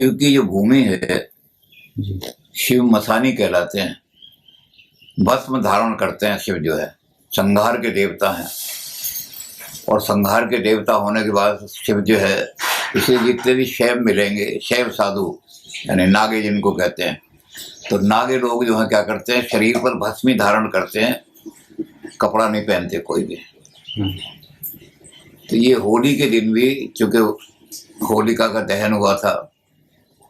शिव की जो भूमि है, जी। शिव मसानी कहलाते हैं। भस्म धारण करते हैं शिव जो है, संहार के देवता हैं। और संहार के देवता होने के बाद शिव जो है, इसे जितने भी शैव मिलेंगे, शैव साधु यानी नागे जिनको कहते हैं, तो नागे लोग जो है क्या करते हैं, शरीर पर भस्मी धारण करते हैं, कपड़ा नहीं पहनते कोई भी। तो ये होली के दिन भी, चूंकि होलिका का दहन हुआ था,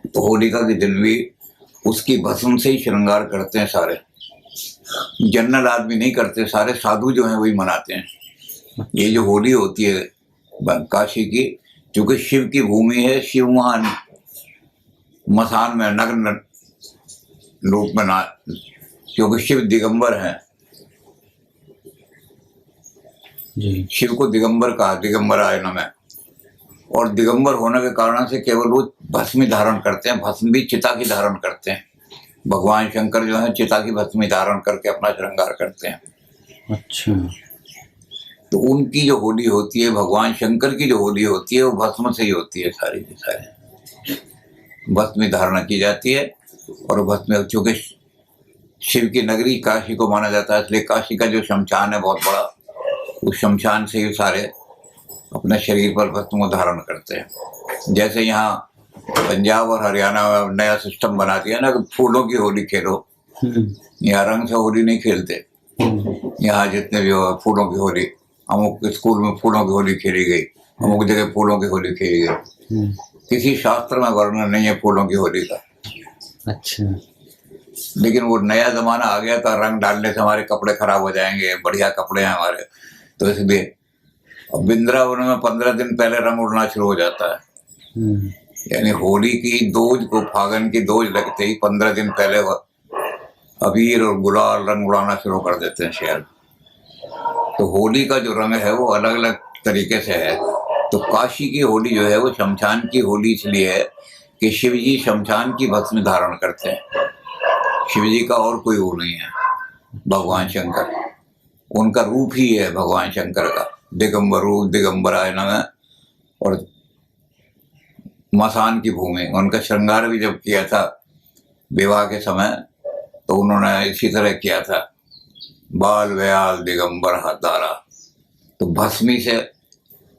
तो होलिका के दिन भी उसकी भस्म से ही श्रृंगार करते हैं सारे। जनरल आदमी नहीं करते, सारे साधु जो हैं वही मनाते हैं। ये जो होली होती है काशी की, चूंकि शिव की भूमि है, शिव वहां मसान में नग्न रूप में ना, क्योंकि शिव दिगंबर हैं। जी। शिव को दिगंबर कहा, दिगंबर आयन में। और दिगंबर होने के कारण से केवल वो भस्मी धारण करते हैं, भस्म भी चिता की धारण करते हैं। भगवान शंकर जो है चिता की भस्मी धारण करके अपना श्रृंगार करते हैं। अच्छा। तो उनकी जो होली होती है, भगवान शंकर की जो होली होती है, वो भस्म से ही होती है, सारी की सारी भस्मी धारणा की जाती है। और भस्म, चूंकि शिव की नगरी काशी को माना जाता है, इसलिए काशी का जो शमशान है बहुत बड़ा, उस शमशान से ही सारे अपने शरीर पर भस्म धारण करते हैं। जैसे यहाँ पंजाब और हरियाणा में नया सिस्टम बना दिया ना, फूलों की होली खेलो। यहाँ रंग से होली नहीं खेलते, यहाँ जितने भी हो फूलों की होली। अमुक स्कूल में फूलों की होली खेली गई, अमुक जगह फूलों की होली खेली गई। किसी शास्त्र में वर्णन नहीं है फूलों की होली का। अच्छा। लेकिन वो नया जमाना आ गया था, रंग डालने से हमारे कपड़े खराब हो जाएंगे, बढ़िया कपड़े हैं हमारे, तो इसलिए अब वृंदावन में 15 दिन पहले रंग उड़ना शुरू हो जाता है। यानी होली की दोज को, फागन की दोज लगते ही 15 दिन पहले अबीर और गुलाल रंग उड़ाना शुरू कर देते हैं शहर। तो होली का जो रंग है वो अलग अलग तरीके से है। तो काशी की होली जो है वो शमशान की होली इसलिए है कि शिव जी शमशान की भस्म धारण करते हैं। शिव जी का और कोई वो नहीं है, भगवान शंकर, उनका रूप ही है भगवान शंकर का, दिगंबर रूप, दिगंबर आयन में। और मसान की भूमि, उनका श्रृंगार भी जब किया था विवाह के समय, तो उन्होंने इसी तरह किया था, बाल व्याल दिगंबर हतारा। तो भस्मी से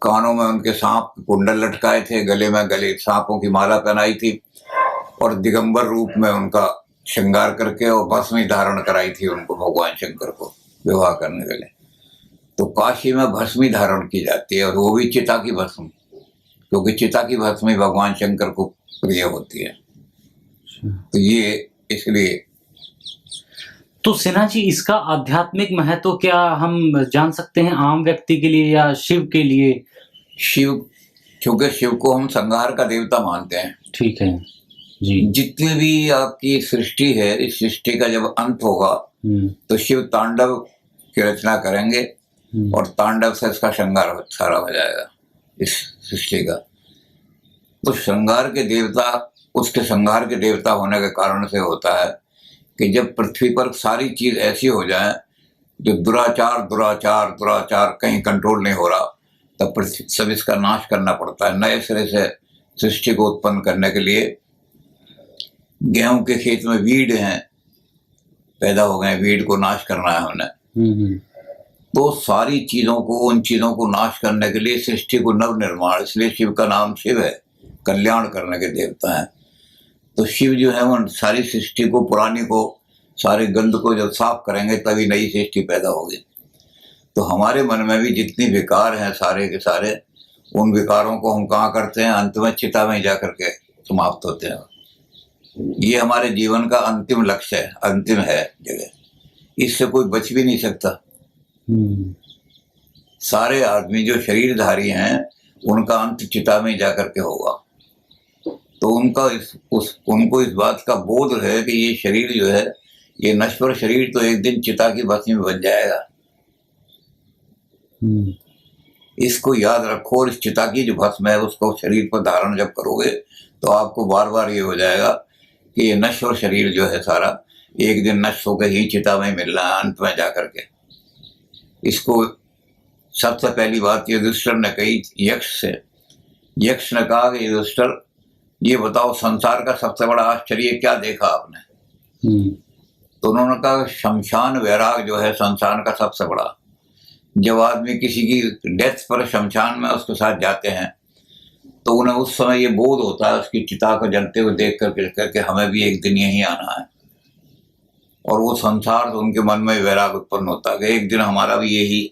कानों में उनके सांप कुंडल लटकाए थे, गले में गले सांपों की माला पहनाई थी, और दिगंबर रूप में उनका श्रृंगार करके और भस्मी धारण कराई थी उनको, भगवान शंकर को विवाह करने के लिए। तो काशी में भस्मी धारण की जाती है, और वो भी चिता की भस्म, क्योंकि चिता की भस्मी भगवान शंकर को प्रिय होती है। तो ये इसलिए। तो सिन्हा जी, इसका आध्यात्मिक महत्व क्या हम जान सकते हैं आम व्यक्ति के लिए या शिव के लिए? शिव, क्योंकि शिव को हम संहार का देवता मानते हैं। ठीक है जी। जितनी भी आपकी सृष्टि है, इस सृष्टि का जब अंत होगा तो शिव तांडव की रचना करेंगे, और तांडव से इसका श्रृंगार सारा हो जाएगा इस सृष्टि का। तो श्रृंगार के देवता, उसके संहार के देवता होने के कारण से होता है कि जब पृथ्वी पर सारी चीज ऐसी हो जाए, जो दुराचार दुराचार दुराचार कहीं कंट्रोल नहीं हो रहा, तब पृथ्वी सब इसका नाश करना पड़ता है। नए सिरे से सृष्टि को उत्पन्न करने के लिए गेहूं के खेत में वीड हैं, पैदा हो गए, वीड को नाश करना है उन्हें। तो सारी चीजों को, उन चीजों को नाश करने के लिए सृष्टि को नव निर्माण, इसलिए शिव का नाम शिव है, कल्याण करने के देवता हैं। तो शिव जो है वो सारी सृष्टि को, पुरानी को, सारे गंध को जब साफ करेंगे तभी नई सृष्टि पैदा होगी। तो हमारे मन में भी जितनी विकार हैं सारे के सारे, उन विकारों को हम कहाँ करते हैं, अंत में चिता में जा करके समाप्त होते हैं। ये हमारे जीवन का अंतिम लक्ष्य है, अंतिम है जगह, इससे कोई बच भी नहीं सकता। सारे आदमी जो शरीरधारी हैं उनका अंत चिता में जा करके होगा। तो उनको इस बात का बोध है कि ये शरीर जो है, ये नश्वर शरीर तो एक दिन चिता की भस्मी में बन जाएगा। इसको याद रखो, और इस चिता की जो भस्म है उसको शरीर पर धारण जब करोगे तो आपको बार बार ये हो जाएगा कि ये नश्वर शरीर जो है सारा एक दिन नष्ट होकर ही चिता में मिल रहा है अंत में जाकर के। इसको सबसे पहली बात युधिष्ठिर ने कही यक्ष से। यक्ष ने कहा कि युधिष्ठिर, ये बताओ संसार का सबसे बड़ा आश्चर्य क्या देखा आपने? तो उन्होंने कहा शमशान वैराग जो है संसार का सबसे बड़ा। जब आदमी किसी की डेथ पर शमशान में उसके साथ जाते हैं तो उन्हें उस समय ये बोध होता है उसकी चिता को जलते हुए देख करके हमें भी एक दिन यहीं आना है। और वो संसार तो उनके मन में वैराग उत्पन्न होता है कि एक दिन हमारा भी यही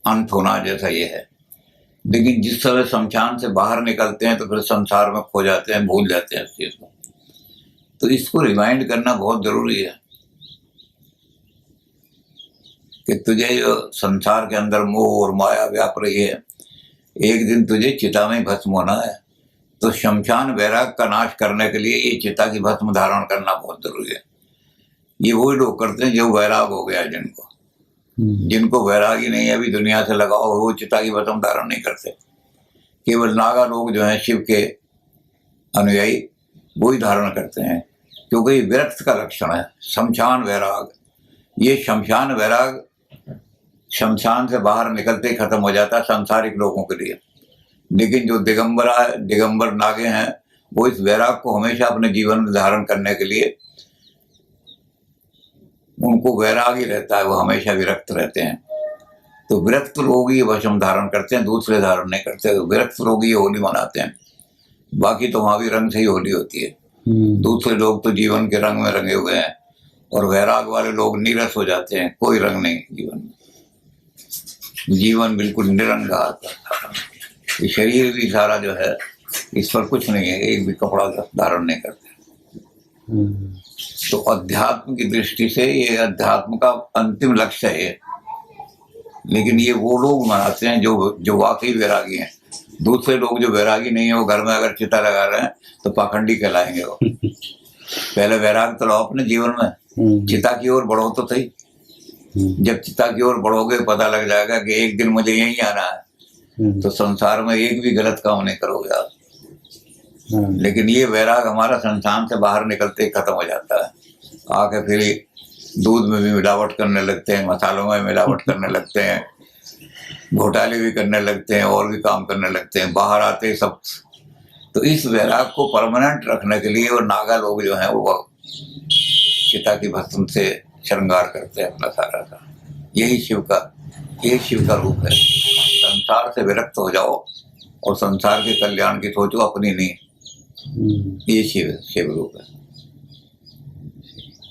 अंत होना जैसा ये है। लेकिन जिस समय शमशान से बाहर निकलते हैं तो फिर संसार में खो जाते हैं, भूल जाते हैं इस चीज को। तो इसको रिमाइंड करना बहुत जरूरी है कि तुझे जो संसार के अंदर मोह और माया व्याप रही है, एक दिन तुझे चिता में भस्म होना है। तो शमशान वैराग का नाश करने के लिए ये चिता की भस्म धारण करना बहुत जरूरी है। ये वही लोग करते हैं जो वैराग हो गया, जिनको वैराग ही नहीं अभी दुनिया से लगाओ, वो चिता की भस्म धारण नहीं करते। केवल नागा लोग जो हैं शिव के अनुयायी वही धारण करते हैं, क्योंकि ये विरक्त का लक्षण है शमशान वैराग। ये शमशान वैराग शमशान से बाहर निकलते ही खत्म हो जाता है सांसारिक लोगों के लिए। लेकिन जो दिगंबर नागे हैं वो इस वैराग को हमेशा अपने जीवन में धारण करने के लिए उनको वैराग ही रहता है, वो हमेशा विरक्त रहते हैं। तो विरक्त लोग ही भस्म धारण करते हैं, दूसरे धारण नहीं करते। तो विरक्त लोग ही होली मनाते हैं, बाकी तो वहां भी रंग से ही होली होती है। दूसरे लोग तो जीवन के रंग में रंगे हुए हैं और वैराग वाले लोग नीरस हो जाते हैं, कोई रंग नहीं जीवन में। जीवन बिल्कुल निरंग ये शरीर भी सारा जो है इस पर कुछ नहीं है, एक भी कपड़ा धारण नहीं करते। तो अध्यात्म की दृष्टि से ये अध्यात्म का अंतिम लक्ष्य है। लेकिन ये वो लोग मनाते हैं जो वाकई वैरागी हैं। दूसरे लोग जो वैरागी नहीं है वो घर में अगर चिता लगा रहे हैं तो पाखंडी कहलाएंगे वो। पहले वैराग तो लाओ अपने जीवन में, चिता की ओर बढ़ो तो सही। जब चिता की ओर बढ़ोगे पता लग जाएगा कि एक दिन मुझे यहीं आना है, तो संसार में एक भी गलत काम नहीं करोगे आप। लेकिन ये वैराग हमारा संसार से बाहर निकलते ही खत्म हो जाता है। आके फिर दूध में भी मिलावट करने लगते हैं, मसालों में मिलावट करने लगते हैं, घोटाले भी करने लगते हैं और भी काम करने लगते हैं, बाहर आते सब। तो इस वैराग को परमानेंट रखने के लिए वो नागा लोग जो हैं वो चिता की भस्म से श्रृंगार करते हैं अपना सारा का। यही शिव का रूप है। संसार से विरक्त हो जाओ और संसार के कल्याण की सोचो, अपनी नहीं। ये शिव रूप है।